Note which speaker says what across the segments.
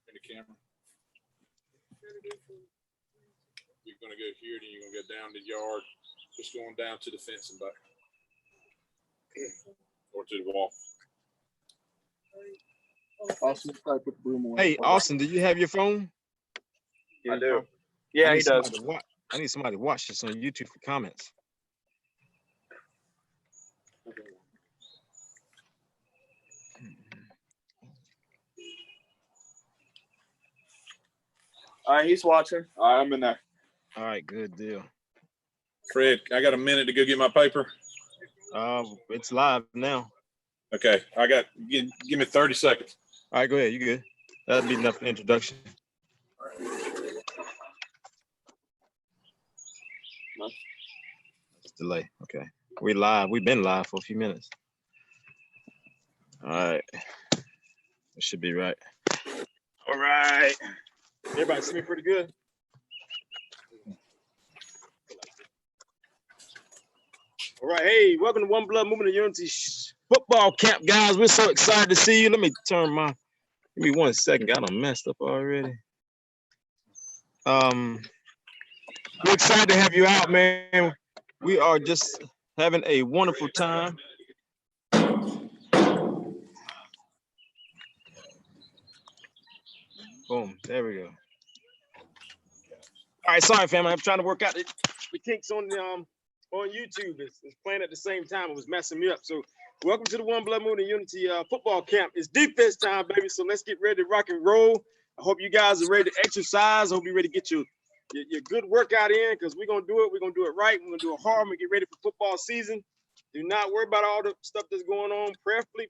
Speaker 1: In the camera. You're going to go here, then you're going to go down the yard, just going down to the fence and back. Or to the wall.
Speaker 2: Austin,
Speaker 3: hey, Austin, do you have your phone?
Speaker 4: I do. Yeah, he does.
Speaker 3: I need somebody to watch this on YouTube for comments.
Speaker 4: All right, he's watching. All right, I'm in there.
Speaker 3: All right, good deal.
Speaker 1: Fred, I got a minute to go get my paper.
Speaker 3: It's live now.
Speaker 1: Okay, give me 30 seconds.
Speaker 3: All right, go ahead. You good? That'll be enough for introduction. Delay. Okay. We live. We've been live for a few minutes. All right. It should be right. All right. Everybody see me pretty good? All right. Hey, welcome to One Blood Movement of Unity football camp, guys. We're so excited to see you. Let me turn my, give me 1 second. Got them messed up already. We're excited to have you out, man. We are just having a wonderful time. Boom, there we go. All right, sorry, family. I'm trying to work out the kinks on YouTube. It's playing at the same time. It was messing me up. So welcome to the One Blood Movement Unity football camp. It's defense time, baby. So let's get ready to rock and roll. I hope you guys are ready to exercise. I hope you're ready to get your good workout in, because we're gonna do it. We're gonna do it right. We're gonna do it hard. We're gonna get ready for football season. Do not worry about all the stuff that's going on. Prayerfully,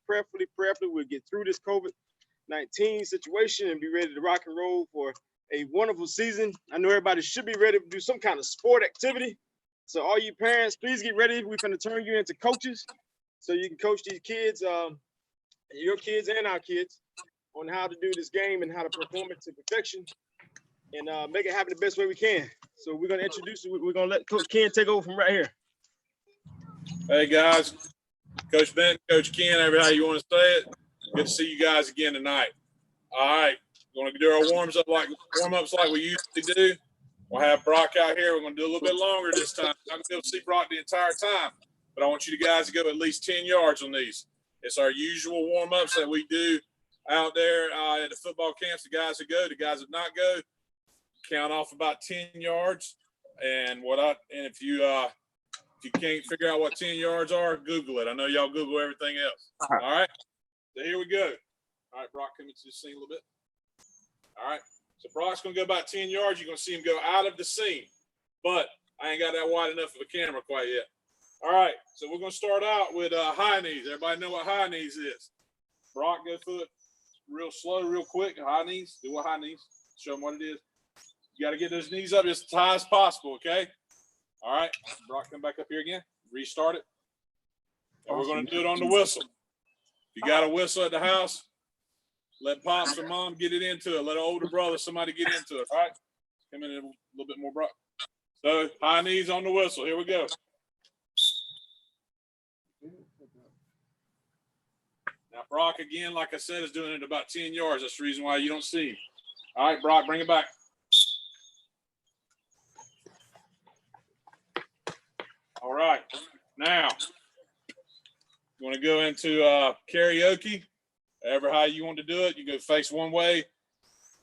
Speaker 3: we'll get through this COVID-19 situation and be ready to rock and roll for a wonderful season. I know everybody should be ready to do some kind of sport activity. So all you parents, please get ready. We're gonna turn you into coaches, so you can coach these kids, your kids and our kids, on how to do this game and how to perform it to perfection, and make it happen the best way we can. So we're gonna introduce you. We're gonna let Coach Ken take over from right here.
Speaker 1: Hey guys, Coach Ben, Coach Ken, how you want to say it? Good to see you guys again tonight. All right, we're gonna do our warm-ups like we usually do. We'll have Brock out here. We're gonna do a little bit longer this time. I'm not gonna be able to see Brock the entire time, but I want you guys to go at least 10 yards on these. It's our usual warm-ups that we do out there at the football camps. The guys that go, the guys that not go, count off about 10 yards. And if you can't figure out what 10 yards are, Google it. I know y'all Google everything else. All right. So here we go. All right, Brock, come into the scene a little bit. All right. So Brock's going to go about 10 yards. You're going to see him go out of the scene. But I ain't got that wide enough of a camera quite yet. All right. So we're going to start out with high knees. Everybody know what high knees is. Brock, go through it real slow, real quick. High knees. Do what high knees. Show them what it is. You got to get those knees up as high as possible, okay? All right. Brock, come back up here again. Restart it. And we're going to do it on the whistle. If you got a whistle at the house, let Pops or Mom get it into it. Let an older brother, somebody get into it, all right? Come in a little bit more, Brock. So, high knees on the whistle. Here we go. Now, Brock, again, like I said, is doing it about 10 yards. That's the reason why you don't see him. All right, Brock, bring it back. All right. Now, you want to go into karaoke. However how you want to do it, you go face one way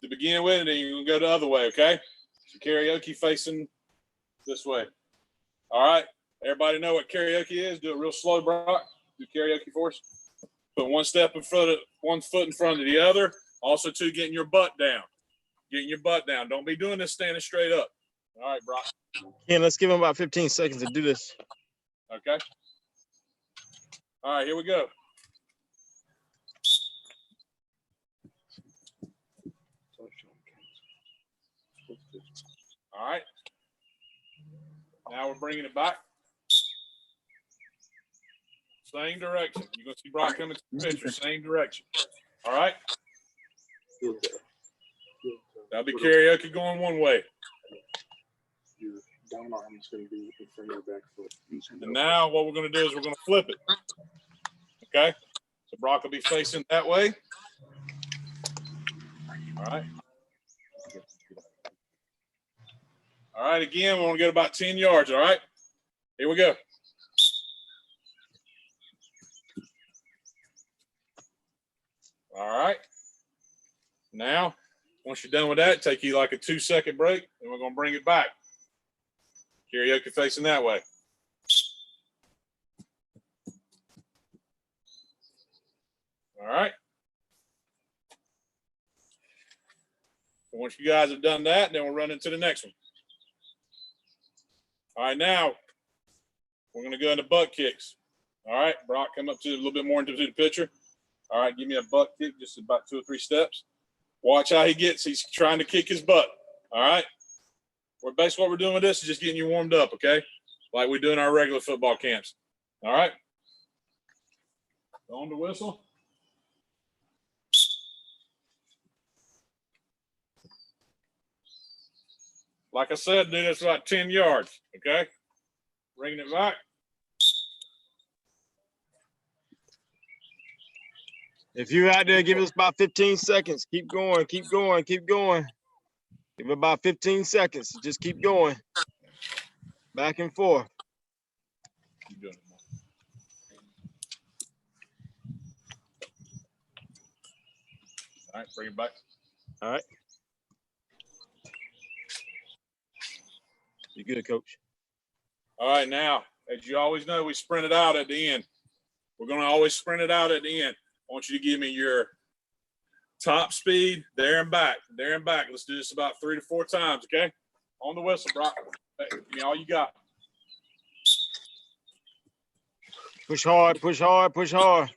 Speaker 1: to begin with, and then you're going to go the other way, okay? So karaoke facing this way. All right. Everybody know what karaoke is? Do it real slow, Brock. Do karaoke for us. Put one foot in front of the other. Also, too, getting your butt down. Getting your butt down. Don't be doing this standing straight up. All right, Brock.
Speaker 3: Ken, let's give him about 15 seconds to do this.
Speaker 1: Okay. All right, here we go. All right. Now we're bringing it back. Same direction. You're going to see Brock coming to the picture. Same direction. All right. That'll be karaoke going one way. And now what we're going to do is we're going to flip it. Okay. So Brock will be facing that way. All right. All right, again, we want to get about 10 yards, all right? Here we go. All right. Now, once you're done with that, take you like a 2-second break, and we're going to bring it back. Karaoke facing that way. All right. Once you guys have done that, then we'll run into the next one. All right, now we're going to go into butt kicks. All right, Brock, come up to a little bit more into the picture. All right, give me a butt kick, just about 2 or 3 steps. Watch how he gets. He's trying to kick his butt. All right. Basically what we're doing with this is just getting you warmed up, okay? Like we do in our regular football camps. All right. On the whistle. Like I said, dude, that's about 10 yards, okay? Bringing it back.
Speaker 3: If you're out there, give us about 15 seconds. Keep going, keep going, keep going. Give it about 15 seconds. Just keep going. Back and forth.
Speaker 1: Keep doing it. All right, bring it back.
Speaker 3: All right. You good, Coach?
Speaker 1: All right, now, as you always know, we sprint it out at the end. We're going to always sprint it out at the end. I want you to give me your top speed, there and back, there and back. Let's do this about 3 to 4 times, okay? On the whistle, Brock. Hey, give me all you got.
Speaker 3: Push hard, push hard, push hard.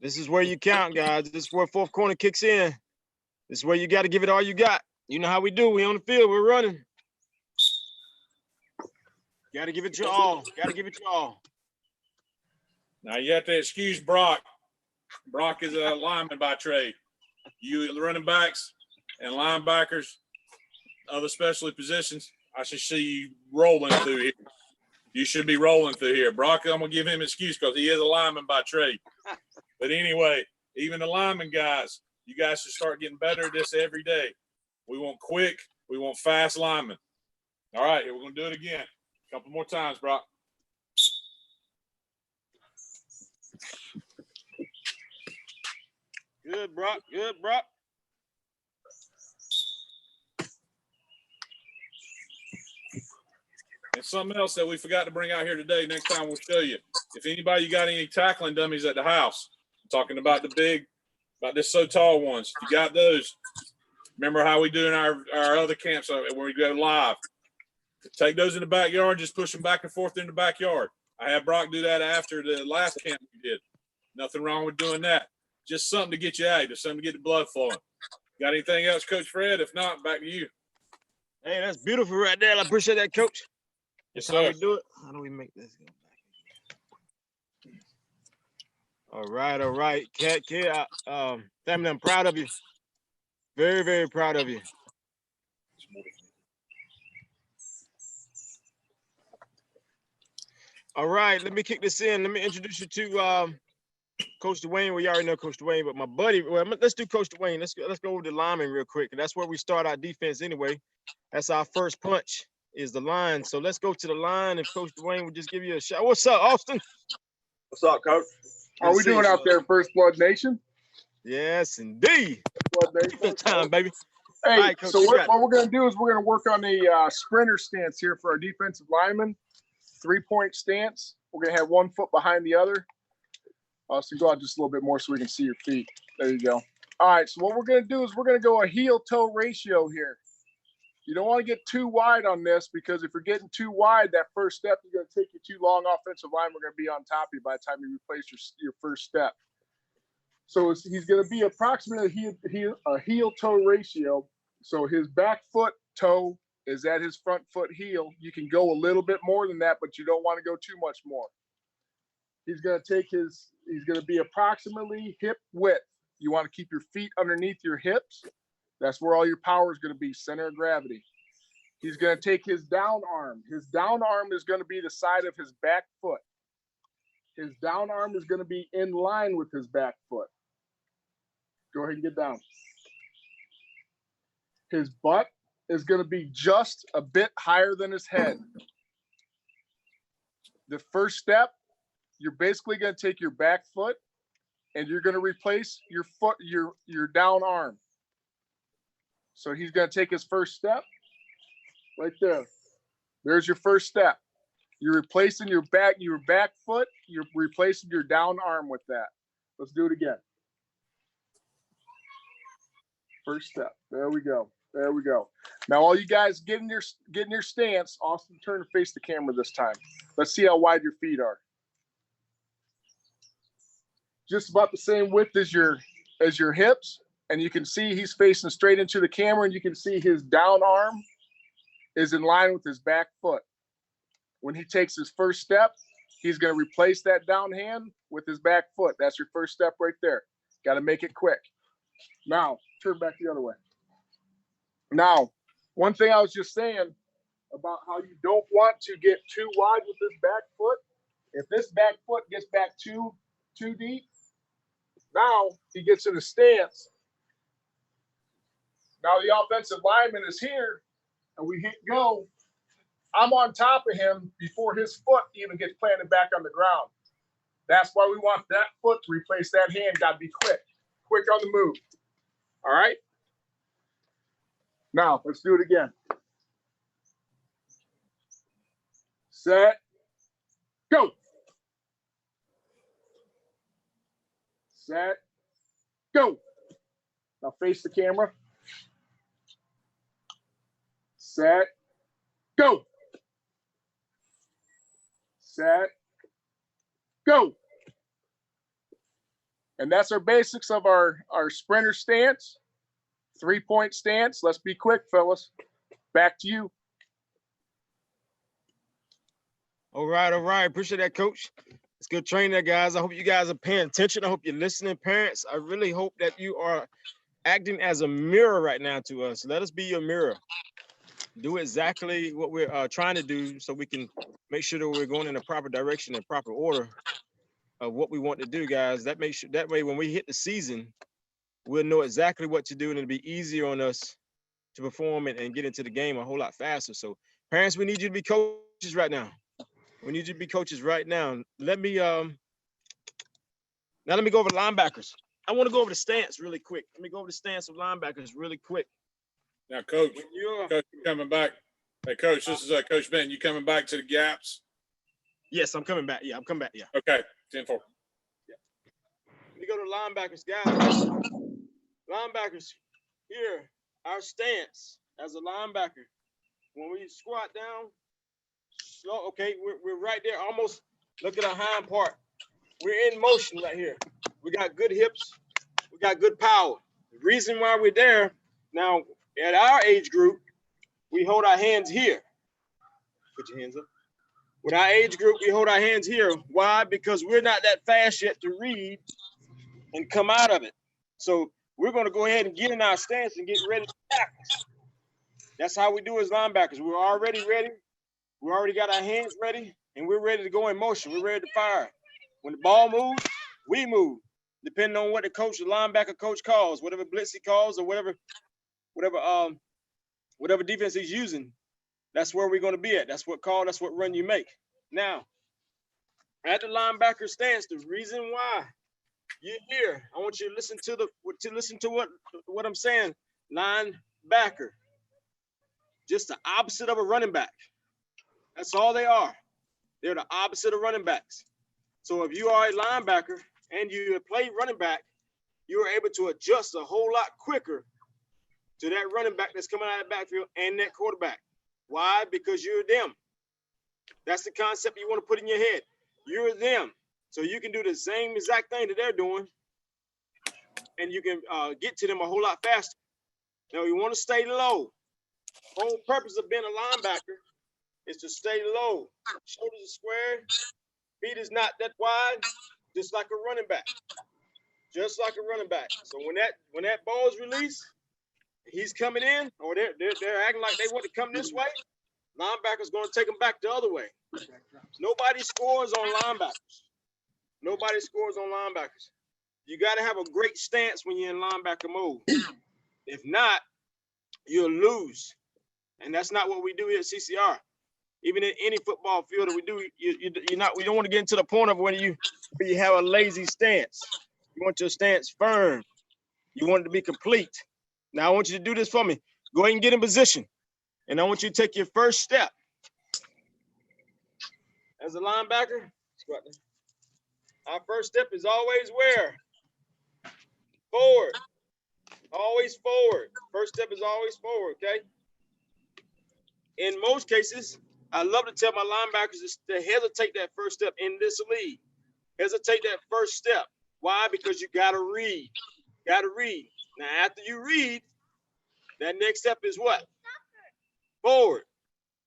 Speaker 3: This is where you count, guys. This is where fourth quarter kicks in. This is where you got to give it all you got. You know how we do. We on the field. We're running. Got to give it your all. Got to give it your all.
Speaker 1: Now, you have to excuse Brock. Brock is a lineman by trade. You running backs and linebackers, other specialty positions, I should see you rolling through here. You should be rolling through here. Brock, I'm going to give him an excuse because he is a lineman by trade. But anyway, even the lineman guys, you guys should start getting better at this every day. We want quick, we want fast linemen. All right, we're going to do it again. A couple more times, Brock.
Speaker 3: Good, Brock. Good, Brock.
Speaker 1: And something else that we forgot to bring out here today, next time we'll show you. If anybody, you got any tackling dummies at the house, I'm talking about about this so tall ones. If you got those, remember how we do in our other camps where we go live. Take those in the backyard, just push them back and forth in the backyard. I had Brock do that after the last camp we did. Nothing wrong with doing that. Just something to get you active, something to get the blood flowing. Got anything else, Coach Fred? If not, back to you.
Speaker 3: Hey, that's beautiful right there. I appreciate that, Coach.
Speaker 1: Yes,
Speaker 3: That's how
Speaker 1: sir.
Speaker 3: we do it. How do we make this go back? All right. Cat, family, I'm proud of you. Very, very proud of you. All right, let me kick this in. Let me introduce you to Coach Dwayne. Well, you already know Coach Dwayne, but my buddy. Well, let's do Coach Dwayne. Let's go over the lineman real quick, and that's where we start our defense anyway. That's our first punch is the line. So let's go to the line. If Coach Dwayne would just give you a shot. What's up, Austin?
Speaker 4: What's up, Coach?
Speaker 2: How we doing out there, First Blood Nation?
Speaker 3: Yes, indeed.
Speaker 2: Blood Nation.
Speaker 3: Defense time, baby.
Speaker 2: Hey,
Speaker 3: right, Coach,
Speaker 2: so
Speaker 3: you
Speaker 2: what
Speaker 3: got it.
Speaker 2: we're going to do is we're going to work on the sprinter stance here for our defensive lineman. 3-point stance. We're going to have 1 foot behind the other. So go out just a little bit more so we can see your feet. There you go. All right, so what we're going to do is we're going to go a heel-toe ratio here. You don't want to get too wide on this because if you're getting too wide, that first step is going to take you too long. Offensive line, we're going to be on top of you by the time you replace your first step. So he's going to be approximately a heel-toe ratio. So his back foot toe is at his front foot heel. You can go a little bit more than that, but you don't want to go too much more. He's going to be approximately hip width. You want to keep your feet underneath your hips. That's where all your power is going to be, center of gravity. He's going to take his down arm. His down arm is going to be the side of his back foot. His down arm is going to be in line with his back foot. Go ahead and get down. His butt is going to be just a bit higher than his head. The first step, you're basically going to take your back foot and you're going to replace your foot, your down arm. So he's going to take his first step right there. There's your first step. You're replacing your back foot. You're replacing your down arm with that. Let's do it again. First step. There we go. There we go. Now, all you guys get in your stance. Austin, turn and face the camera this time. Let's see how wide your feet are. Just about the same width as your hips, and you can see he's facing straight into the camera, and you can see his down arm is in line with his back foot. When he takes his first step, he's going to replace that down hand with his back foot. That's your first step right there. Got to make it quick. Now, turn back the other way. Now, one thing I was just saying about how you don't want to get too wide with this back foot. If this back foot gets back too deep, now he gets in a stance. Now the offensive lineman is here, and we hit go. I'm on top of him before his foot even gets planted back on the ground. That's why we want that foot to replace that hand. Got to be quick on the move. All right? Now, let's do it again. Set, go. Set, go. Now face the camera. Set, go. Set, go. And that's our basics of our sprinter stance, 3-point stance. Let's be quick, fellas. Back to you.
Speaker 3: All right. Appreciate that, Coach. It's good training there, guys. I hope you guys are paying attention. I hope you're listening, parents. I really hope that you are acting as a mirror right now to us. Let us be your mirror. Do exactly what we're trying to do so we can make sure that we're going in the proper direction and proper order of what we want to do, guys. That way when we hit the season, we'll know exactly what to do, and it'll be easier on us to perform and get into the game a whole lot faster. So parents, we need you to be coaches right now. We need you to be coaches right now. Let me go over the linebackers. I want to go over the stance really quick. Let me go over the stance of linebackers really quick.
Speaker 1: Now, Coach, you coming back. Hey, Coach, this is Coach Benton. You coming back to the gaps?
Speaker 3: Yes, I'm coming back. Yeah, I'm coming back. Yeah.
Speaker 1: Okay, 10-4.
Speaker 3: Yeah. Let me go to linebackers, guys. Linebackers, here, our stance as a linebacker. When we squat down, slow, okay, we're right there, almost. Look at our hind part. We're in motion right here. We got good hips. We got good power. The reason why we're there, now, at our age group, we hold our hands here. Put your hands up. With our age group, we hold our hands here. Why? Because we're not that fast yet to read and come out of it. So we're going to go ahead and get in our stance and get ready to practice. That's how we do as linebackers. We're already ready. We already got our hands ready, and we're ready to go in motion. We're ready to fire. When the ball moves, we move, depending on what the linebacker coach calls, whatever blitz he calls, or whatever defense he's using. That's where we're going to be at. That's what run you make. Now, at the linebacker stance, the reason why you're here, I want you to listen to what I'm saying. Linebacker, just the opposite of a running back. That's all they are. They're the opposite of running backs. So if you are a linebacker and you play running back, you are able to adjust a whole lot quicker to that running back that's coming out of the backfield and that quarterback. Why? Because you're them. That's the concept you want to put in your head. You're them. So you can do the same exact thing that they're doing, and you can get to them a whole lot faster. Now, you want to stay low. The whole purpose of being a linebacker is to stay low. Shoulders are square, feet is not that wide, just like a running back. Just like a running back. So when that ball is released, he's coming in, or they're acting like they want to come this way, linebacker's going to take them back the other way. Nobody scores on linebackers. Nobody scores on linebackers. You got to have a great stance when you're in linebacker mode. If not, you'll lose. And that's not what we do here at CCR. Even in any football field that we do, we don't want to get into the point of when you have a lazy stance. You want your stance firm. You want it to be complete. Now I want you to do this for me. Go ahead and get in position. And I want you to take your first step. As a linebacker, our first step is always where? Forward. Always forward. First step is always forward, okay? In most cases, I love to tell my linebackers to hesitate that first step in this league. Hesitate that first step. Why? Because you got to read. Got to read. Now, after you read, that next step is what? Forward.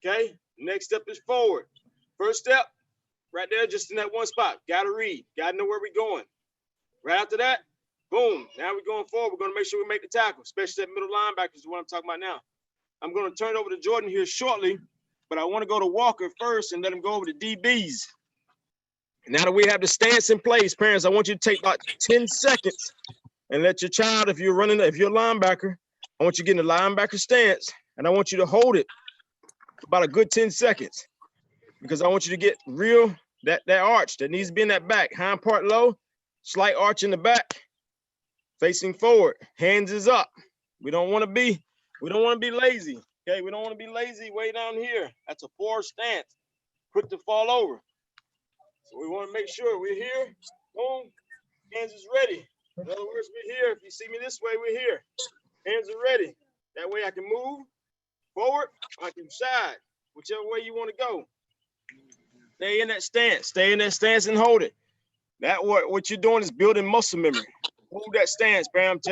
Speaker 3: Okay? Next step is forward. First step, right there, just in that one spot. Got to read. Got to know where we're going. Right after that, boom. Now we're going forward. We're going to make sure we make the tackle, especially that middle linebacker is what I'm talking about now. I'm going to turn it over to Jordan here shortly, but I want to go to Walker first and let him go over to DBs. Now that we have the stance in place, parents, I want you to take about 10 seconds and let your child, if you're a linebacker, I want you to get in the linebacker stance, and I want you to hold it for about a good 10 seconds because I want you to get real, that arch that needs to be in that back, hind part low, slight arch in the back, facing forward, hands is up. We don't want to be lazy, okay? We don't want to be lazy way down here. That's a poor stance, quick to fall over. So we want to make sure we're here, boom, hands is ready. In other words, we're here. If you see me this way, we're here. Hands are ready. That way I can move forward, I can side, whichever way you want to go. Stay in that stance and hold it. That what you're doing is building muscle memory. Hold that stance, parents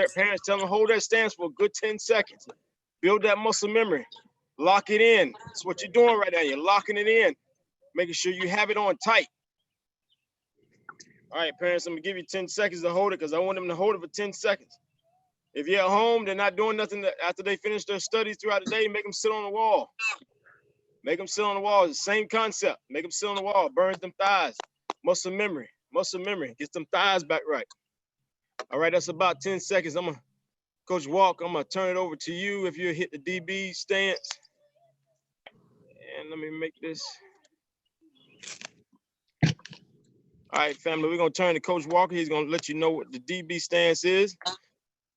Speaker 3: tell them hold that stance for a good 10 seconds. Build that muscle memory. Lock it in. That's what you're doing right now. You're locking it in, making sure you have it on tight. All right, parents, I'm gonna give you 10 seconds to hold it because I want them to hold it for 10 seconds. If you're at home, they're not doing nothing after they finish their studies throughout the day, make them sit on the wall. Make them sit on the wall. It's the same concept. Make them sit on the wall. Burns them thighs. Muscle memory. Muscle memory. Gets them thighs back right. All right, that's about 10 seconds. Coach Walk, I'm going to turn it over to you if you hit the DB stance. And let me make this. All right, family, we're going to turn to Coach Walker. He's going to let you know what the DB stance is.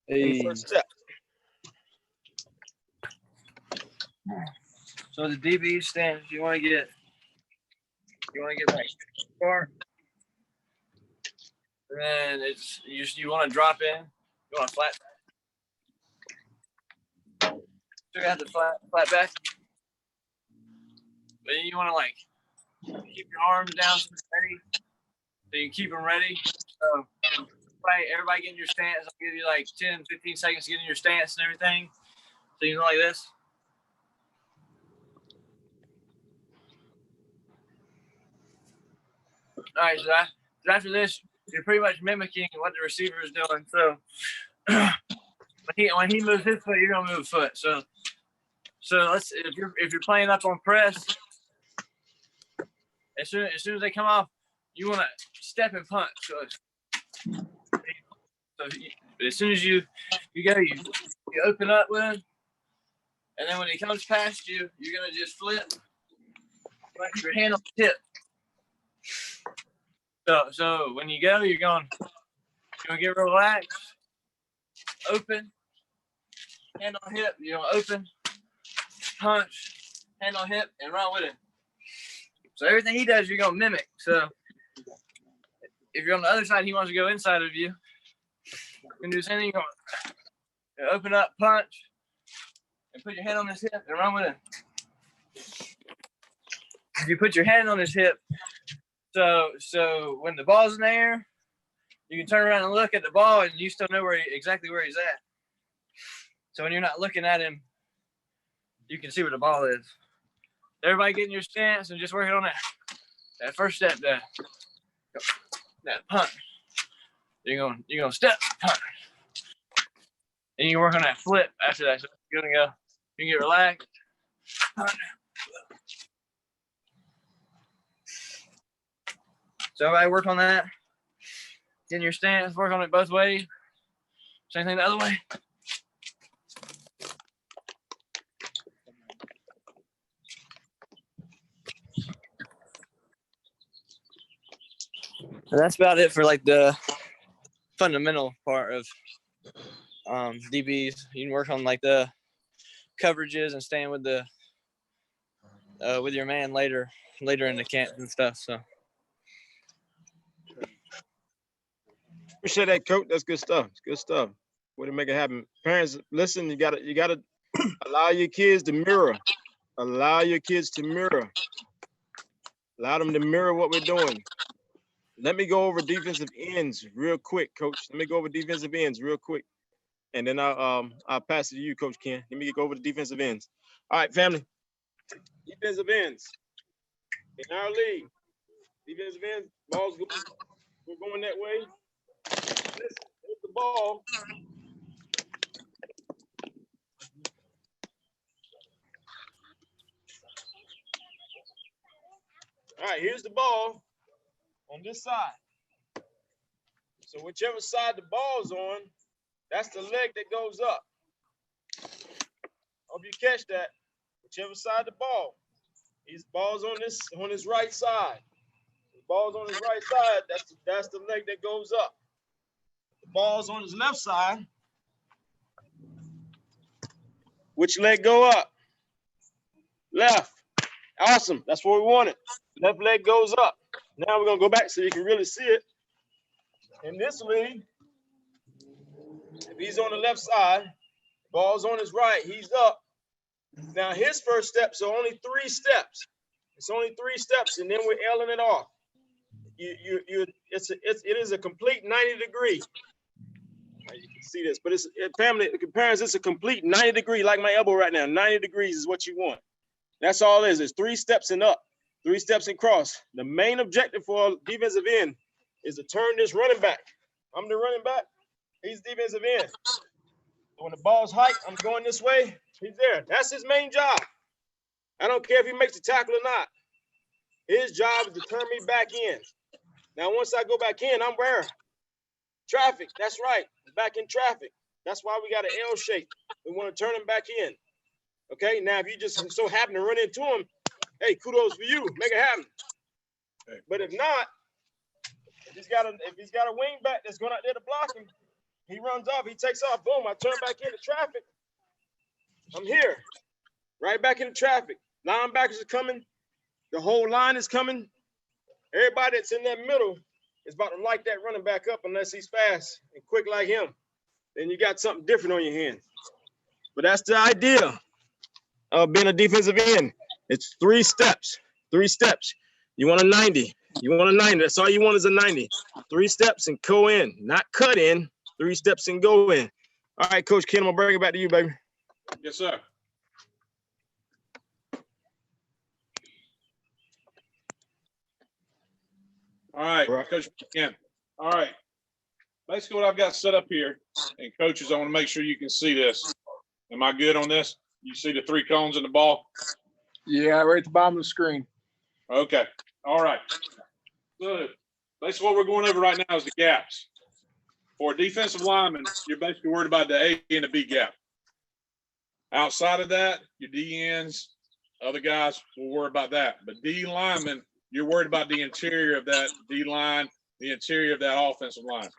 Speaker 3: In the first step.
Speaker 5: So the DB stance, you want to get back far, and then it's you want to drop in. You want to flat. So you have to flat back, but then you want to like keep your arms down so steady, so you keep them ready. So everybody get in your stance. I'll give you like 10, 15 seconds to get in your stance and everything. So you go like this. All right, so after this, you're pretty much mimicking what the receiver is doing. So when he moves his foot, you're gonna move a foot. So if you're playing up on press, as soon as they come off, you want to step and punch. So as soon as you open up with him, and then when he comes past you, you're gonna just flip, like your hand on the tip. So when you go, you're gonna get relaxed, open, hand on hip. You're gonna open, punch, hand on hip, and run with it. So everything he does, you're gonna mimic. So if you're on the other side, he wants to go inside of you. You can do the same thing. You're gonna open up, punch, and put your hand on his hip and run with it. If you put your hand on his hip, so when the ball's in the air, you can turn around and look at the ball, and you still know exactly where he's at. So when you're not looking at him, you can see where the ball is. Everybody get in your stance and just working on that first step there. That punch. You're gonna step, punch. And you work on that flip after that. So you're gonna go. You can get relaxed. Punch. So everybody work on that. in your stance, work on it both ways. Same thing the other way. And that's about it for like the fundamental part of DBs. You can work on like the coverages and staying with the with your man later in the camp and stuff. So
Speaker 3: Appreciate that, coach. That's good stuff. It's good stuff. Way to make it happen. Parents, listen. You gotta allow your kids to mirror. Allow your kids to mirror. Allow them to mirror what we're doing. Let me go over defensive ends real quick, coach. Let me go over defensive ends real quick, and then I'll pass it to you, Coach Ken. Let me go over the defensive ends. All right, family. Defensive ends in our league. Defensive ends, balls we're going that way. Listen, here's the ball. All right, here's the ball on this side. So whichever side the ball's on, that's the leg that goes up. Hope you catch that. Whichever side the ball. His ball's on his right side. The ball's on his right side. That's the leg that goes up. The ball's on his left side. Which leg go up? Left. Awesome. That's what we wanted. Left leg goes up. Now we're gonna go back so you can really see it. In this league, if he's on the left side, ball's on his right, he's up. Now his first step, so only 3 steps. It's only 3 steps, and then we're L'ing it off. It is a complete 90 degree. You can see this, but family, parents, it's a complete 90 degree, like my elbow right now. 90 degrees is what you want. That's all it is. It's 3 steps and up, 3 steps and cross. The main objective for a defensive end is to turn this running back. I'm the running back. He's defensive end. When the ball's hiked, I'm going this way. He's there. That's his main job. I don't care if he makes the tackle or not. His job is to turn me back in. Now, once I go back in, I'm where? Traffic. That's right. Back in traffic. That's why we got an L shape. We want to turn him back in. Okay. Now, if you just so happen to run into him, hey, kudos for you. Make it happen. But if not, if he's got a wing back that's going out there to block him, he runs off, he takes off, boom, I turn back into traffic. I'm here, right back into traffic. Linebackers are coming. The whole line is coming. Everybody that's in that middle is about to light that running back up unless he's fast and quick like him. Then you got something different on your hands. But that's the idea of being a defensive end. It's 3 steps, 3 steps. You want a 90. You want a 90. That's all you want is a 90. 3 steps and go in, not cut in. 3 steps and go in. All right, Coach Ken, I'm going to bring it back to you, baby.
Speaker 1: Yes, sir. All right, Coach Ken. All right. Basically what I've got set up here, and coaches, I want to make sure you can see this. Am I good on this? You see the 3 cones in the ball?
Speaker 2: Yeah, right at the bottom of the screen.
Speaker 1: Okay. All right. So basically what we're going over right now is the gaps. For a defensive lineman, you're basically worried about the A and the B gap. Outside of that, your D ends, other guys will worry about that. But D lineman, you're worried about the interior of that D line, the interior of that offensive line.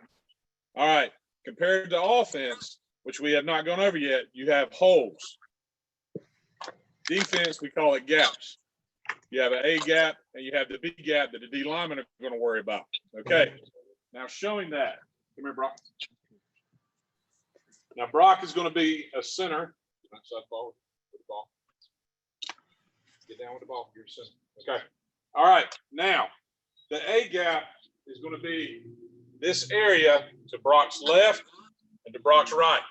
Speaker 1: All right. Compared to offense, which we have not gone over yet, you have holes. Defense, we call it gaps. You have an A gap and you have the B gap that the D linemen are going to worry about. Okay. Now showing that. Come here, Brock. Now Brock is going to be a center. Outside forward with the ball. Get down with the ball. You're a center. Okay. All right. Now the A gap is going to be this area to Brock's left and to Brock's right.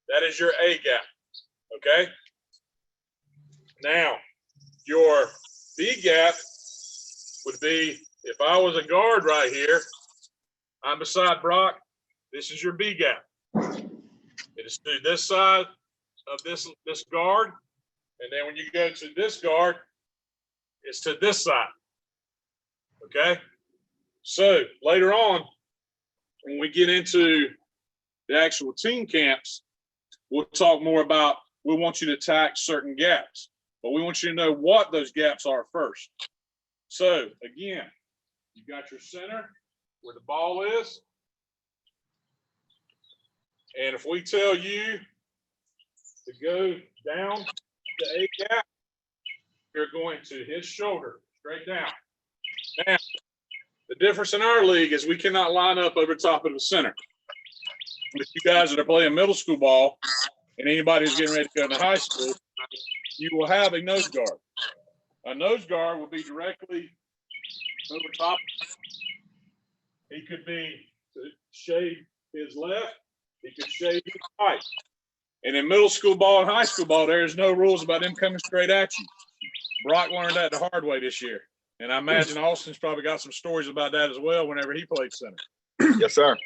Speaker 1: That is your A gap. Okay. Now your B gap would be, if I was a guard right here, I'm beside Brock, this is your B gap. It is to this side of this guard, and then when you go to this guard, it's to this side. Okay? So later on, when we get into the actual team camps, we'll talk more about, we want you to attack certain gaps, but we want you to know what those gaps are first. So again, you got your center where the ball is. And if we tell you to go down to A gap, you're going to his shoulder, straight down. Now, the difference in our league is we cannot line up over top of the center. But you guys that are playing middle school ball and anybody who's getting ready to go into high school, you will have a nose guard. A nose guard will be directly over top. He could be to shade his left. He could shade his right. And in middle school ball and high school ball, there's no rules about them coming straight at you. Brock learned that the hard way this year. And I imagine Austin's probably got some stories about that as well whenever he played center.
Speaker 2: Yes, sir.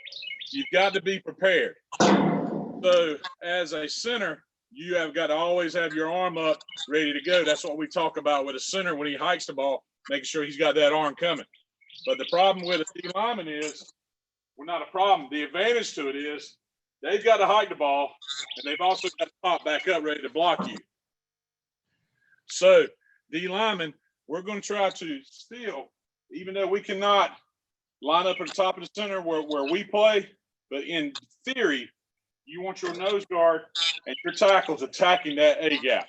Speaker 1: You've got to be prepared. So as a center, you have got to always have your arm up, ready to go. That's what we talk about with a center when he hikes the ball, making sure he's got that arm coming. But the problem with a D lineman is, well, not a problem. The advantage to it is they've got to hike the ball, and they've also got to pop back up ready to block you. So D lineman, we're going to try to steal, even though we cannot line up at the top of the center where we play, but in theory, you want your nose guard and your tackles attacking that A gap.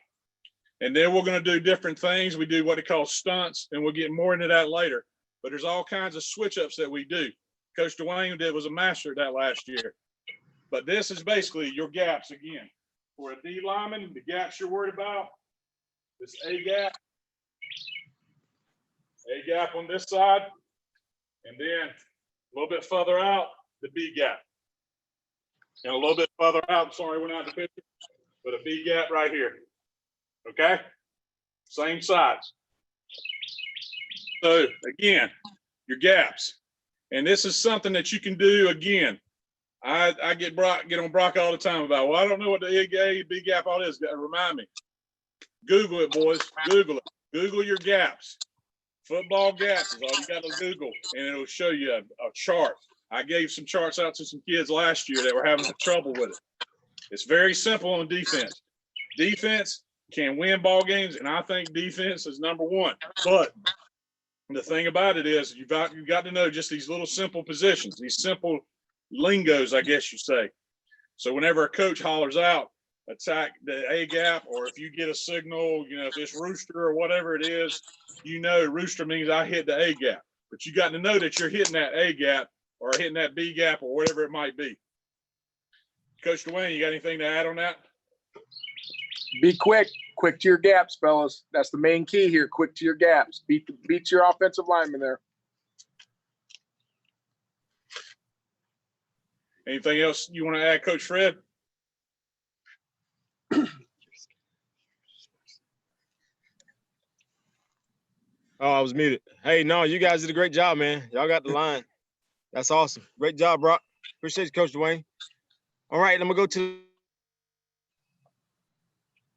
Speaker 1: And then we're going to do different things. We do what they call stunts, and we'll get more into that later. But there's all kinds of switch ups that we do. Coach Dwayne was a master at that last year. But this is basically your gaps again. For a D lineman, the gaps you're worried about, this A gap on this side, and then a little bit further out, the B gap. And a little bit further out, sorry, we're not in the picture, but a B gap right here. Okay? Same size. So again, your gaps. And this is something that you can do again. I get on Brock all the time about, well, I don't know what the A, B gap all is. Remind me. Google it, boys. Google it. Google your gaps. Football gaps is all you got to Google, and it'll show you a chart. I gave some charts out to some kids last year that were having trouble with it. It's very simple on defense. Defense can win ball games, and I think defense is number one. But the thing about it is you've got to know just these little simple positions, these simple lingos, I guess you say. So whenever a coach hollers out, attack the A gap, or if you get a signal, if it's rooster or whatever it is, rooster means I hit the A gap. But you got to know that you're hitting that A gap or hitting that B gap or whatever it might be. Coach Dwayne, you got anything to add on that?
Speaker 2: Be quick to your gaps, fellas. That's the main key here. Quick to your gaps. Beat your offensive lineman there.
Speaker 1: Anything else you want to add, Coach Fred?
Speaker 3: Oh, I was muted. Hey, no, you guys did a great job, man. Y'all got the line. That's awesome. Great job, Brock. Appreciate you, Coach Dwayne. All right, I'm gonna go to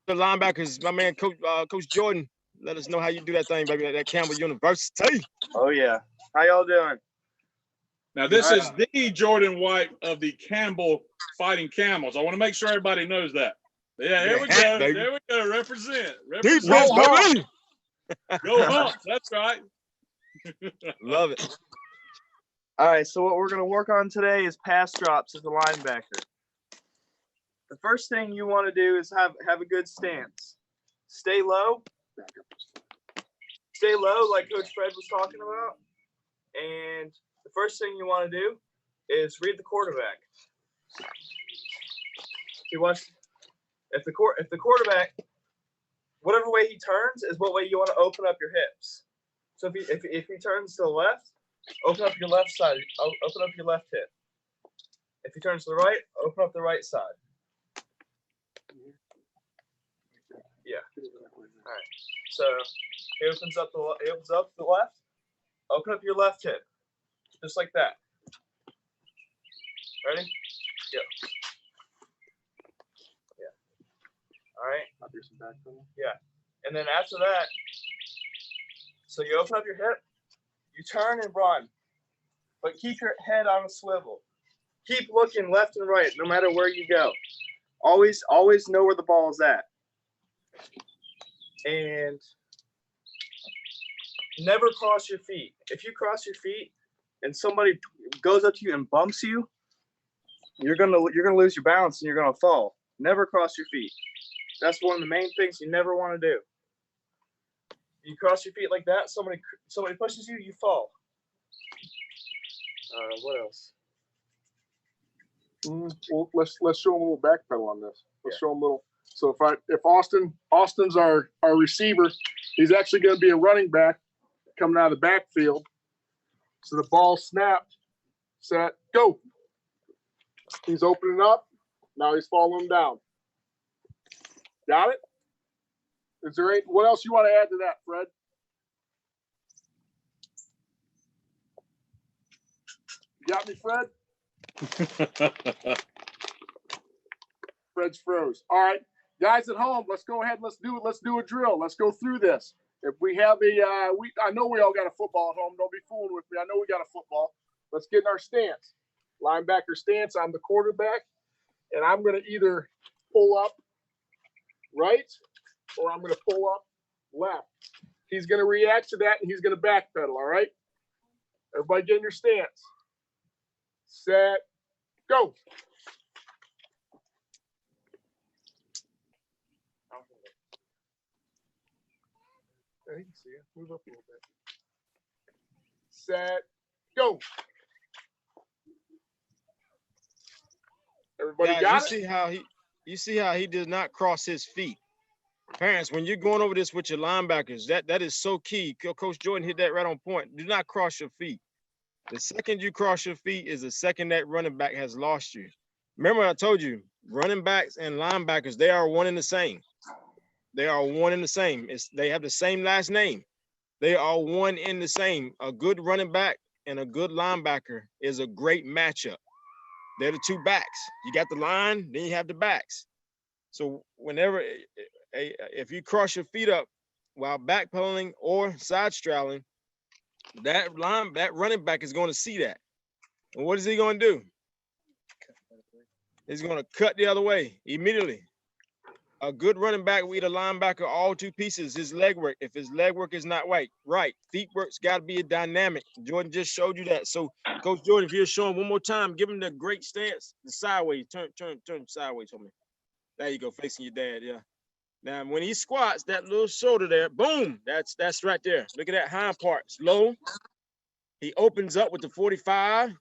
Speaker 3: the linebackers. My man, Coach Jordan. Let us know how you do that thing, baby, at that Campbell University.
Speaker 4: Oh yeah. How y'all doing?
Speaker 1: Now, this is the Jordan White of the Campbell Fighting Camels. I want to make sure everybody knows that. Yeah, there we go.
Speaker 3: Baby.
Speaker 1: There we go. Represent.
Speaker 3: Defense, baby.
Speaker 1: Go Hawks. That's right.
Speaker 3: Love it.
Speaker 4: All right, so what we're going to work on today is pass drops as a linebacker. The first thing you want to do is have a good stance. Stay low. Stay low like Coach Fred was talking about. And the first thing you want to do is read the quarterback. If the quarterback, whatever way he turns is what way you want to open up your hips. So if he turns to the left, open up your left side. Open up your left hip. If he turns to the right, open up the right side. Yeah. All right. So he opens up the left. Open up your left hip, just like that. Ready? Go. Yeah. All right. Yeah. And then after that, so you open up your hip, you turn and run, but keep your head on a swivel. keep looking left and right, no matter where you go. Always know where the ball is at. And never cross your feet. If you cross your feet and somebody goes up to you and bumps you, you're gonna lose your balance and you're gonna fall. Never cross your feet. That's one of the main things you never want to do. You cross your feet like that, somebody pushes you, you fall. What else?
Speaker 2: Well, let's show them a little backpedal on this. Let's show them a little. So if Austin's our receiver, he's actually going to be a running back coming out of the backfield. So the ball snapped, set, go. He's opening up. Now he's following down. Got it? Is there any, what else you want to add to that, Fred? You got me, Fred? Fred's froze. All right, guys at home, let's go ahead. Let's do a drill. Let's go through this. If we have I know we all got a football at home. Don't be fooling with me. I know we got a football. Let's get in our stance. Linebacker stance. I'm the quarterback, and I'm going to either pull up right or I'm going to pull up left. He's going to react to that, and he's going to backpedal. All right. Everybody get in your stance. Set. Go. You can see it. Move up a little bit. Set. Go. Everybody
Speaker 3: Guys,
Speaker 2: got it?
Speaker 3: You see how he does not cross his feet. Parents, when you're going over this with your linebackers, that is so key. Coach Jordan hit that right on point. Do not cross your feet. The second you cross your feet is the second that running back has lost you. Remember, I told you, running backs and linebackers, they are one and the same. They are one and the same. They have the same last name. They are one and the same. A good running back and a good linebacker is a great matchup. They're the two backs. You got the line, then you have the backs. So whenever, if you cross your feet up while backpedaling or side straddling, that running back is going to see that. And what is he going to do? He's going to cut the other way immediately. A good running back will eat a linebacker all two pieces. His leg work. If his leg work is not right, feet work's got to be a dynamic. Jordan just showed you that. So, Coach Jordan, if you're showing one more time, give him the great stance, the sideways. Turn sideways for me. There you go, facing your dad. Yeah. Now, when he squats, that little shoulder there, boom, that's right there. Look at that hind part. It's low. He opens up with the 45.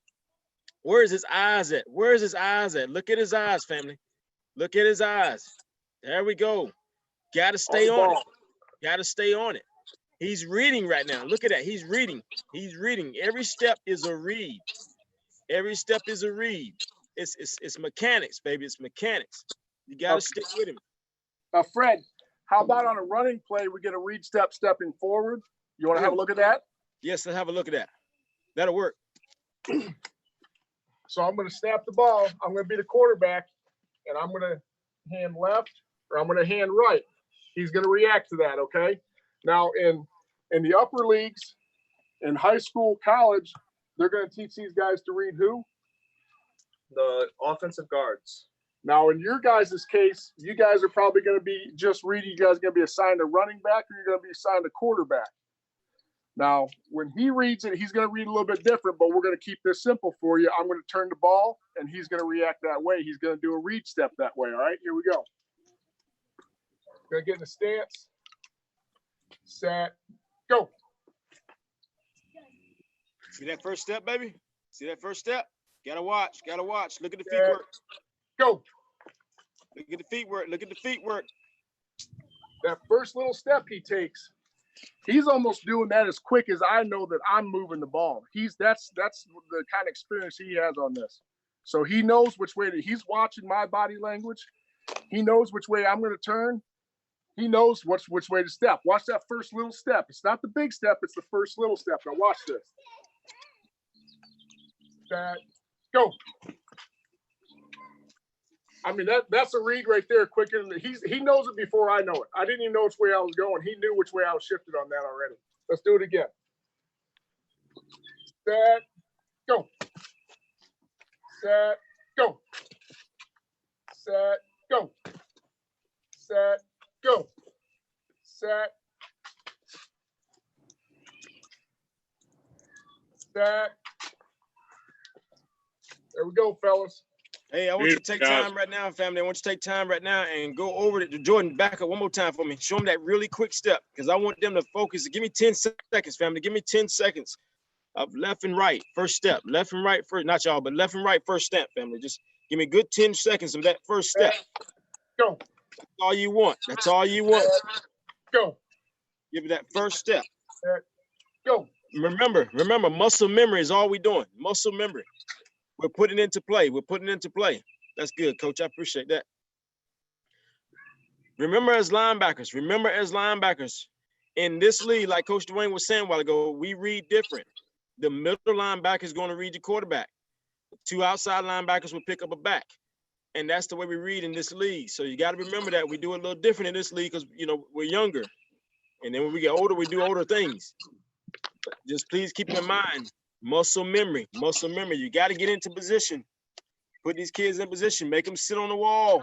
Speaker 3: Where's his eyes at? Where's his eyes at? Look at his eyes, family. Look at his eyes. There we go. Got to stay on it. Got to stay on it. He's reading right now. Look at that. He's reading. He's reading. Every step is a read. Every step is a read. It's mechanics, baby. It's mechanics. You got to stick with him.
Speaker 2: Fred, how about on a running play, we get a read step stepping forward? You want to have a look at that?
Speaker 3: Yes, let's have a look at that. That'll work.
Speaker 2: So I'm going to snap the ball. I'm going to be the quarterback, and I'm going to hand left or I'm going to hand right. He's going to react to that, okay? Now, in the upper leagues, in high school, college, they're going to teach these guys to read who?
Speaker 4: The offensive guards.
Speaker 2: Now, in your guys' case, you guys are probably going to be just reading. You guys are going to be assigned a running back or you're going to be assigned a quarterback. Now, when he reads it, he's going to read a little bit different, but we're going to keep this simple for you. I'm going to turn the ball, and he's going to react that way. He's going to do a read step that way, all right? Here we go. Going to get in the stance. Set. Go.
Speaker 3: See that first step, baby? See that first step? Gotta watch. Gotta watch. Look at the feet work.
Speaker 2: Go.
Speaker 3: Look at the feet work. Look at the feet work.
Speaker 2: That first little step he takes, he's almost doing that as quick as I know that I'm moving the ball. That's the kind of experience he has on this. So he knows which way he's watching my body language. He knows which way I'm going to turn. He knows which way to step. Watch that first little step. It's not the big step. It's the first little step. Now watch this. That go. I mean, that's a read right there quicker than he knows it before I know it. I didn't even know which way I was going. He knew which way I was shifted on that already. Let's do it again. Set, go. Set, go. Set, go. Set, go. Set. Set. There we go, fellas.
Speaker 3: Hey, I want you to
Speaker 1: Beautiful,
Speaker 3: take
Speaker 1: guys.
Speaker 3: time right now, family. I want you to take time right now and go over to Jordan. Back up one more time for me. Show them that really quick step because I want them to focus. Give me 10 seconds, family. Give me 10 seconds of left and right. First step. Left and right first. Not y'all, but left and right first step, family. Just give me a good 10 seconds of that first step.
Speaker 2: Go.
Speaker 3: That's all you want. That's all you want.
Speaker 2: Go.
Speaker 3: Give me that first step.
Speaker 2: Go.
Speaker 3: Remember, muscle memory is all we're doing. Muscle memory. We're putting it into play. We're putting it into play. That's good, Coach. I appreciate that. Remember as linebackers, in this league, like Coach Dwayne was saying a while ago, we read different. The middle linebacker is going to read your quarterback. Two outside linebackers will pick up a back. And that's the way we read in this league. So you got to remember that we do it a little different in this league because, you know, we're younger. And then when we get older, we do older things. But just please keep in mind, muscle memory. You got to get into position. Put these kids in position. Make them sit on the wall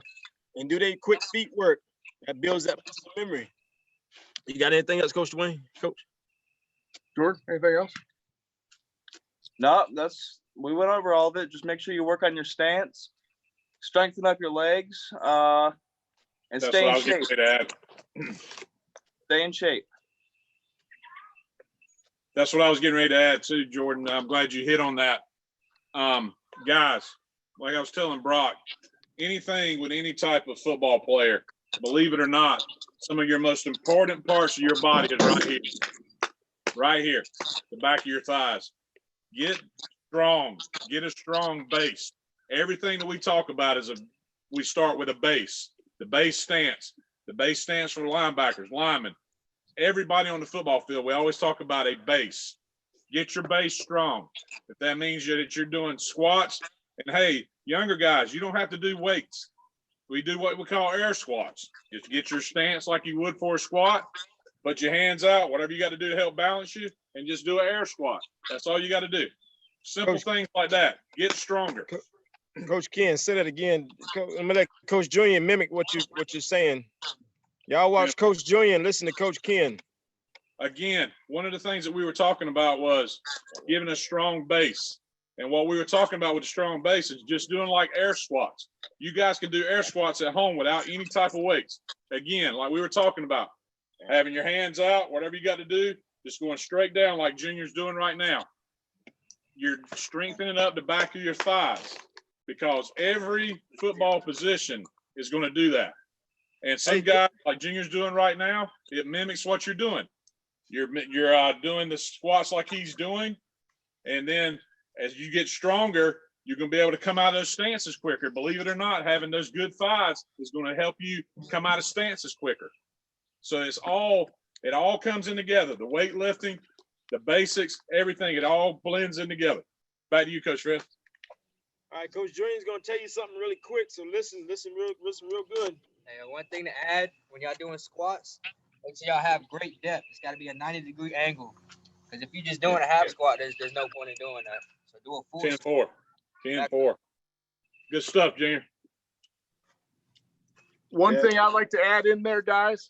Speaker 3: and do their quick feet work. That builds that muscle memory. You got anything else, Coach Dwayne? Coach?
Speaker 2: Jordan, anything else?
Speaker 4: No, we went over all of it. Just make sure you work on your stance, strengthen up your legs, and
Speaker 1: That's
Speaker 4: stay
Speaker 1: what I
Speaker 4: in
Speaker 1: was
Speaker 4: shape.
Speaker 1: getting ready to add.
Speaker 4: Stay in shape.
Speaker 1: That's what I was getting ready to add too, Jordan. I'm glad you hit on that. Guys, like I was telling Brock, anything with any type of football player, believe it or not, some of your most important parts of your body is right here. Right here, the back of your thighs. Get strong. Get a strong base. Everything that we talk about we start with a base. The base stance. The base stance for linebackers, linemen. Everybody on the football field, we always talk about a base. Get your base strong. If that means that you're doing squats, and hey, younger guys, you don't have to do weights. We do what we call air squats. Just get your stance like you would for a squat, put your hands out, whatever you got to do to help balance you, and just do an air squat. That's all you got to do. Simple things like that. Get stronger.
Speaker 3: Coach Ken, say that again. I'm gonna let Coach Junior mimic what you're saying. Y'all watch Coach Junior and listen to Coach Ken.
Speaker 1: Again, one of the things that we were talking about was giving a strong base. And what we were talking about with the strong base is just doing like air squats. You guys can do air squats at home without any type of weights. Again, like we were talking about, having your hands out, whatever you got to do, just going straight down like Junior's doing right now. You're strengthening up the back of your thighs because every football position is going to do that. And some guys like Junior's doing right now, it mimics what you're doing. You're doing the squats like he's doing. And then as you get stronger, you're going to be able to come out of those stances quicker. Believe it or not, having those good thighs is going to help you come out of stances quicker. So it all comes in together. The weightlifting, the basics, everything, it all blends in together. Back to you, Coach Fred.
Speaker 3: All right, Coach Julian's gonna tell you something really quick. So listen real good.
Speaker 6: Hey, one thing to add when y'all doing squats, make sure y'all have great depth. It's got to be a 90-degree angle. Because if you're just doing a half squat, there's no point in doing that. So do a full
Speaker 1: 10-4. 10-4. Good stuff, Junior.
Speaker 2: One thing I'd like to add in there, guys,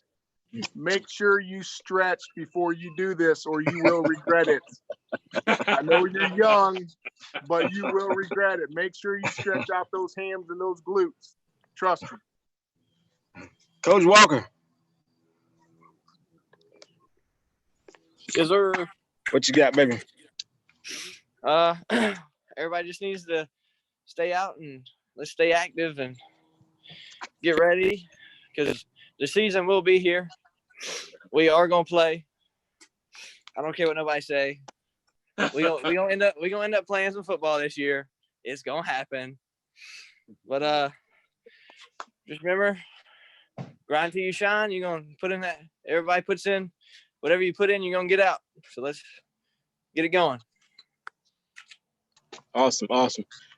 Speaker 2: make sure you stretch before you do this or you will regret it. I know you're young, but you will regret it. Make sure you stretch out those hams and those glutes. Trust me.
Speaker 3: Coach Walker.
Speaker 5: Yes, sir.
Speaker 3: What you got, baby?
Speaker 5: Everybody just needs to stay out and let's stay active and get ready because the season will be here. We are gonna play. I don't care what nobody say. We gonna end up playing some football this year. It's gonna happen. But just remember, grind till you shine. You're gonna put in that. Everybody puts in whatever you put in. You're gonna get out. So let's get it going.
Speaker 3: Awesome.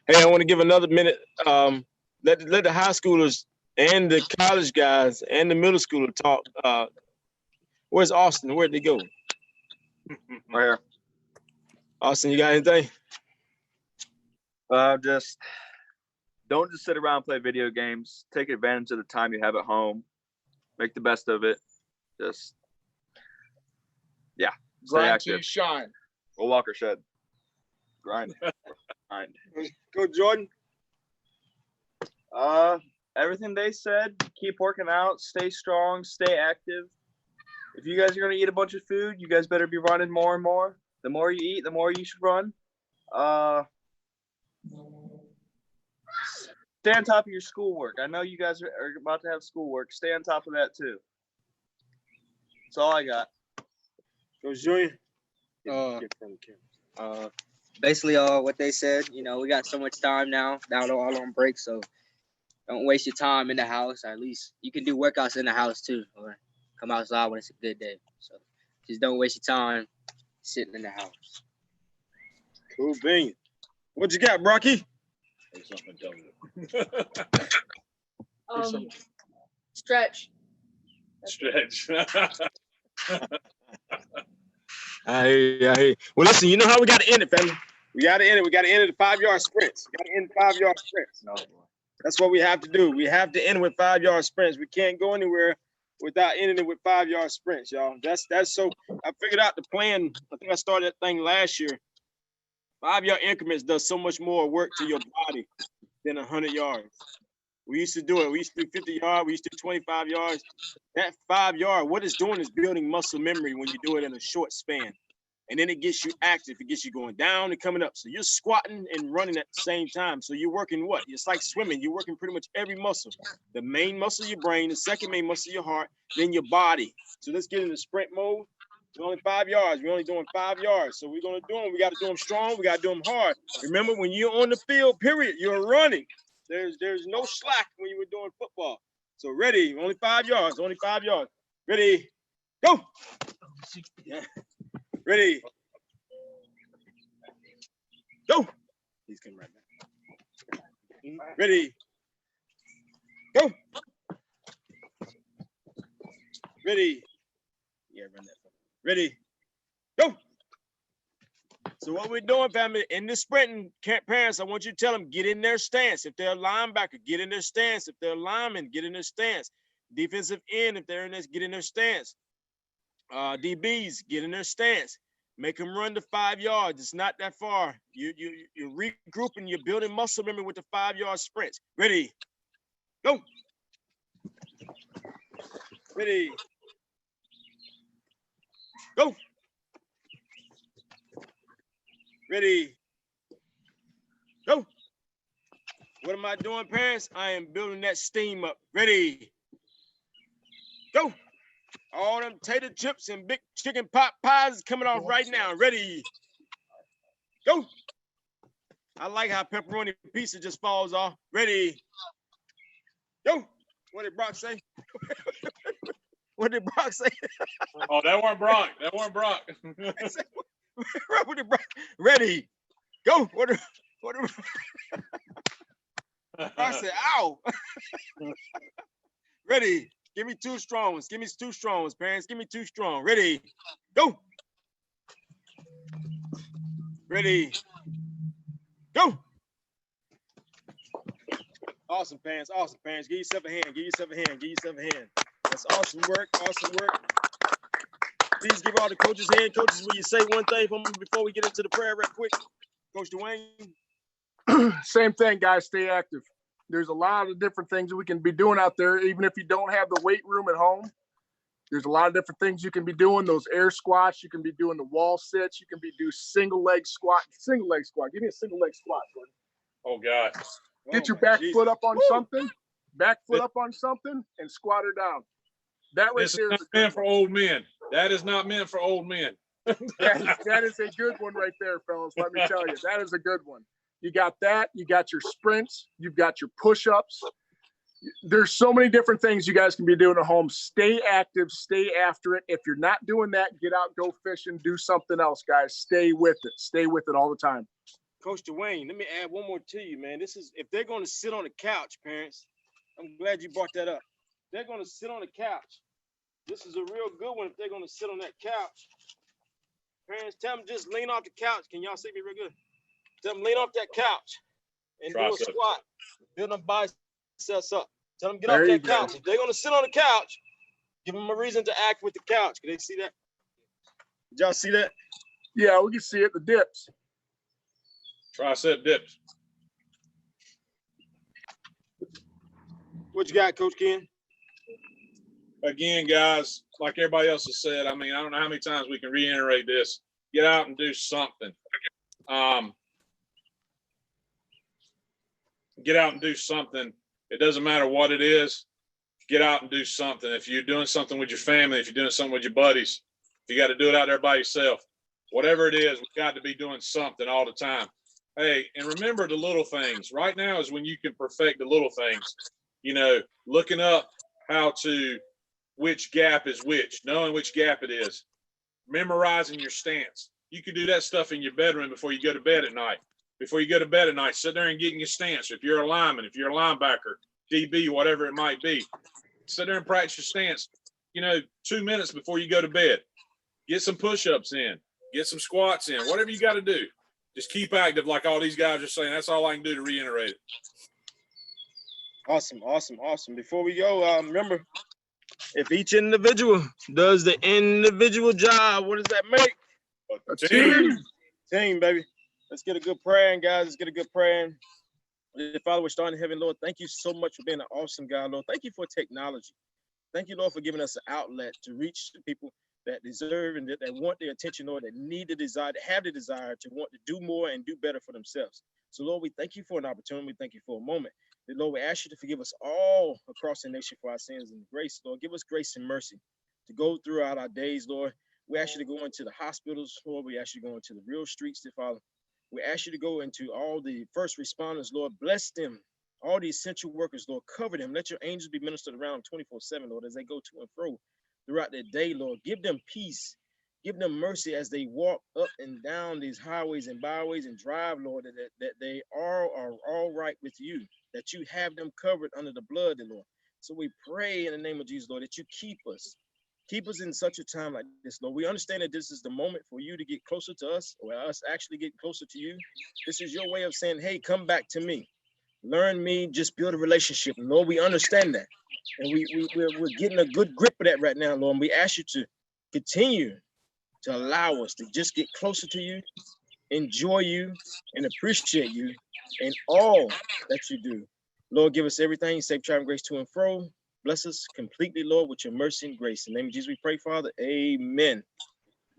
Speaker 3: Hey, I want to give another minute. Let the high schoolers and the college guys and the middle schooler talk. Where's Austin? Where'd they go?
Speaker 4: Right here.
Speaker 3: Austin, you got anything?
Speaker 4: Just don't just sit around and play video games. Take advantage of the time you have at home. Make the best of it. Just, yeah, stay
Speaker 2: Grind till you
Speaker 4: active.
Speaker 2: shine.
Speaker 4: We'll walk or shed. Grind. Grind.
Speaker 3: Go Jordan.
Speaker 4: Everything they said, keep working out, stay strong, stay active. If you guys are going to eat a bunch of food, you guys better be running more and more. The more you eat, the more you should run. Stay on top of your schoolwork. I know you guys are about to have schoolwork. Stay on top of that too. That's all I got.
Speaker 3: Go Junior.
Speaker 6: Basically what they said, you know, we got so much time now, all on break, so don't waste your time in the house. At least you can do workouts in the house too, or come outside when it's a good day. So just don't waste your time sitting in the house.
Speaker 3: Cool bean. What you got, Brocky?
Speaker 7: Stretch.
Speaker 1: Stretch.
Speaker 3: I hear you. Well, listen, you know how we got to end it, family. We got to end it. We got to end it at 5-yard sprints. We got to end 5-yard sprints. That's what we have to do. We have to end with 5-yard sprints. We can't go anywhere without ending it with 5-yard sprints, y'all. That's so. I figured out the plan. I think I started that thing last year. 5-yard increments does so much more work to your body than 100 yards. We used to do it. We used to do 50 yards. We used to do 25 yards. That 5-yard, what it's doing is building muscle memory when you do it in a short span. And then it gets you active. It gets you going down and coming up. So you're squatting and running at the same time. So you're working what? It's like swimming. You're working pretty much every muscle. The main muscle of your brain, the second main muscle of your heart, then your body. So let's get into sprint mode. It's only 5 yards. We're only doing 5 yards. So we're going to do them. We got to do them strong. We got to do them hard. Remember, when you're on the field, period, you're running. There's no slack when you were doing football. So ready, only 5 yards, only 5 yards. Ready, go. Yeah. Ready, go. He's coming right back. Ready, go. Ready. Yeah, run that. Ready, go. So what we're doing, family, in the sprinting, parents, I want you to tell them, get in their stance. If they're a linebacker, get in their stance. If they're a lineman, get in their stance. Defensive end, if they're in this, get in their stance. DBs, get in their stance. Make them run the 5 yards. It's not that far. You're regrouping. You're building muscle memory with the 5-yard sprints. Ready, go. Ready, go. Ready, go. What am I doing, parents? I am building that steam up. Ready, go. All them tater chips and big chicken pot pies is coming off right now. Ready, go. I like how pepperoni pizza just falls off. Ready, go. What did Brock say? What did Brock say?
Speaker 1: Oh, that weren't Brock. That weren't Brock.
Speaker 3: Ready, go. What I said, ow. Ready, give me 2 strong ones. Give me 2 strong ones, parents. Give me 2 strong. Ready, go. Ready, go. Awesome, parents. Awesome, parents. Give yourself a hand. Give yourself a hand. Give yourself a hand. That's awesome work. Awesome work. Please give all the coaches a hand. Coaches, will you say one thing for me before we get into the prayer right quick? Coach Dwayne?
Speaker 2: Same thing, guys. Stay active. There's a lot of different things that we can be doing out there, even if you don't have the weight room at home. There's a lot of different things you can be doing. Those air squats. You can be doing the wall sits. You can be do single leg squat. Single leg squat. Give me a single leg squat, Jordan.
Speaker 1: Oh, God.
Speaker 2: Get your back foot up on something. Back foot up on something and squat her down. That right
Speaker 1: This
Speaker 2: there
Speaker 1: is not
Speaker 2: is
Speaker 1: meant for old men. That is not meant for old men.
Speaker 2: that is a good one right there, fellas. Let me tell you, that is a good one. You got that. You got your sprints. You've got your push-ups. There's so many different things you guys can be doing at home. Stay active. Stay after it. If you're not doing that, get out, go fishing, do something else, guys. Stay with it. Stay with it all the time.
Speaker 3: Coach Dwayne, let me add one more to you, man. This is, if they're going to sit on the couch, parents, I'm glad you brought that up. They're going to sit on the couch. This is a real good one if they're going to sit on that couch. Parents, tell them just lean off the couch. Can y'all see me real good? Tell them lean off that couch. and do a
Speaker 1: Tricep.
Speaker 3: squat. Build them biceps up. Tell them get
Speaker 2: There
Speaker 3: off
Speaker 2: you
Speaker 3: that
Speaker 2: go.
Speaker 3: couch. If they're gonna sit on the couch, give them a reason to act with the couch. Can they see that? Did y'all see that?
Speaker 2: Yeah, we can see it. The dips.
Speaker 1: Tricep dips.
Speaker 3: What you got, Coach Ken?
Speaker 1: Again, guys, like everybody else has said, I mean, I don't know how many times we can reiterate this. Get out and do something. Get out and do something. It doesn't matter what it is. Get out and do something. If you're doing something with your family, if you're doing something with your buddies, if you got to do it out there by yourself, whatever it is, we've got to be doing something all the time. Hey, and remember the little things. Right now is when you can perfect the little things. You know, looking up which gap is which, knowing which gap it is, memorizing your stance. You can do that stuff in your bedroom before you go to bed at night. Before you go to bed at night, sit there and get in your stance. If you're a lineman, if you're a linebacker, DB, whatever it might be, sit there and practice your stance, 2 minutes before you go to bed. Get some push-ups in, get some squats in, whatever you got to do. Just keep active like all these guys are saying. That's all I can do to reiterate it.
Speaker 3: Awesome. Before we go, remember, if each individual does the individual job, what does that make?
Speaker 2: A team.
Speaker 3: Team, baby. Let's get a good prayer in, guys. Let's get a good prayer in. Father, we're starting in heaven, Lord. Thank you so much for being an awesome God, Lord. Thank you for technology. Thank you, Lord, for giving us an outlet to reach the people that deserve and that want their attention, Lord, that need the desire, that have the desire to want to do more and do better for themselves. So, Lord, we thank you for an opportunity. We thank you for a moment. Lord, we ask you to forgive us all across the nation for our sins and grace, Lord. Give us grace and mercy to go throughout our days, Lord. We ask you to go into the hospitals, Lord. We ask you to go into the real streets, dear Father. We ask you to go into all the first responders, Lord. Bless them. All the essential workers, Lord. Cover them. Let your angels be ministered around 24/7, Lord, as they go to and fro throughout their day, Lord. Give them peace. Give them mercy as they walk up and down these highways and byways and drive, Lord, that they are all right with you, that you have them covered under the blood, Lord. So we pray in the name of Jesus, Lord, that you keep us. Keep us in such a time like this, Lord. We understand that this is the moment for you to get closer to us, or us actually get closer to you. This is your way of saying, hey, come back to me. Learn me, just build a relationship. And Lord, we understand that. And we're getting a good grip of that right now, Lord. And we ask you to continue to allow us to just get closer to you, enjoy you, and appreciate you in all that you do. Lord, give us everything, safe travel, grace to and fro. Bless us completely, Lord, with your mercy and grace. In the name of Jesus, we pray, Father. Amen.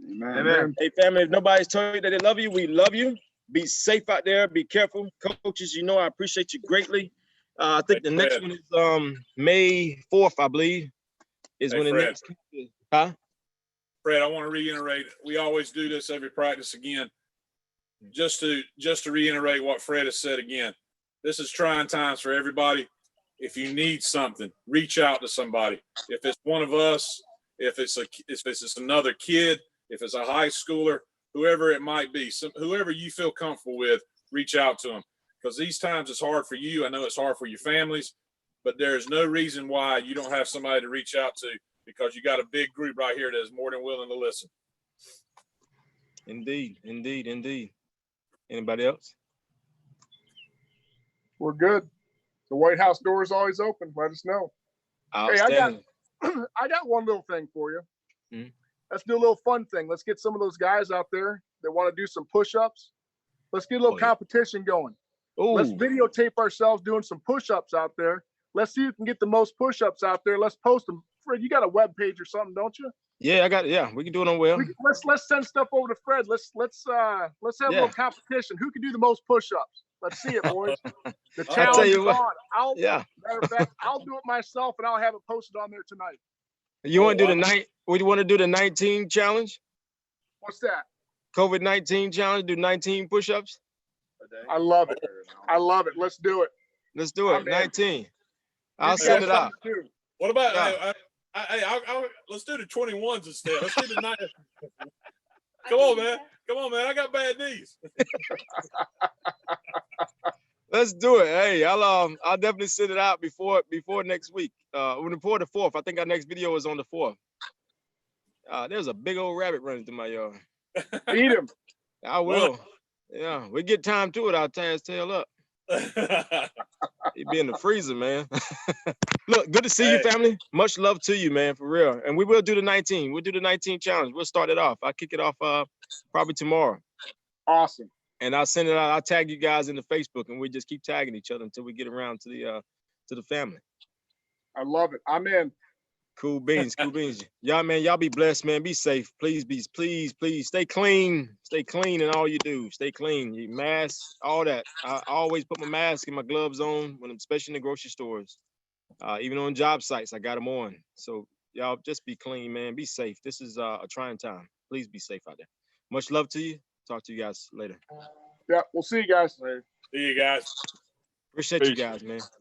Speaker 2: Amen.
Speaker 3: Hey, family, if nobody's told you that they love you, we love you. Be safe out there. Be careful. Coaches, I appreciate you greatly. I think the next one is May 4th, I believe, is when the next. Huh?
Speaker 1: Fred, I want to reiterate, we always do this every practice again. Just to reiterate what Fred has said again. This is trying times for everybody. If you need something, reach out to somebody. If it's one of us, if it's another kid, if it's a high schooler, whoever it might be, whoever you feel comfortable with, reach out to them. Because these times it's hard for you. I know it's hard for your families, but there's no reason why you don't have somebody to reach out to, because you got a big group right here that is more than willing to listen.
Speaker 3: Indeed. Anybody else?
Speaker 2: We're good. The White House door is always open. Let us know. Hey, I got one little thing for you.
Speaker 3: Mm-hmm.
Speaker 2: Let's do a little fun thing. Let's get some of those guys out there that want to do some push-ups. Let's get a little competition going.
Speaker 3: Ooh.
Speaker 2: Let's videotape ourselves doing some push-ups out there. Let's see who can get the most push-ups out there. Let's post them. Fred, you got a web page or something, don't you?
Speaker 3: Yeah, I got it. Yeah, we can do it on web.
Speaker 2: Let's send stuff over to Fred. Let's have a little competition. Who can do the most push-ups? Let's see it, boys. The challenge is on. Matter of fact, I'll do it myself, and I'll have it posted on there tonight.
Speaker 3: You want to do you want to do the 19 challenge?
Speaker 2: What's that?
Speaker 3: COVID-19 challenge. Do 19 push-ups.
Speaker 2: I love it. Let's do it.
Speaker 3: Let's do it. 19. I'll send it out.
Speaker 1: What about? Let's do the 21s instead. Let's do the 9. Come on, man. I got bad knees.
Speaker 3: Let's do it. Hey, I'll definitely send it out before next week. Before the 4th. I think our next video is on the 4th. There's a big old rabbit running through my yard.
Speaker 2: Eat him.
Speaker 3: I will. Yeah, we get time to it. I'll tie his tail up. He be in the freezer, man. Look, good to see you, family. Much love to you, man, for real. And we will do the 19. We'll do the 19 challenge. We'll start it off. I'll kick it off probably tomorrow.
Speaker 2: Awesome.
Speaker 3: And I'll send it out. I'll tag you guys in the Facebook, and we just keep tagging each other until we get around to the family.
Speaker 2: I love it. I'm in.
Speaker 3: Cool beans, cool beans. Y'all, man, y'all be blessed, man. Be safe. Please, please stay clean. Stay clean in all you do. Stay clean. You mask, all that. I always put my mask and my gloves on when I'm, especially in the grocery stores. Even on job sites, I got them on. So y'all just be clean, man. Be safe. This is a trying time. Please be safe out there. Much love to you. Talk to you guys later.
Speaker 2: Yeah, we'll see you guys.
Speaker 1: See you guys.
Speaker 3: Appreciate you guys, man.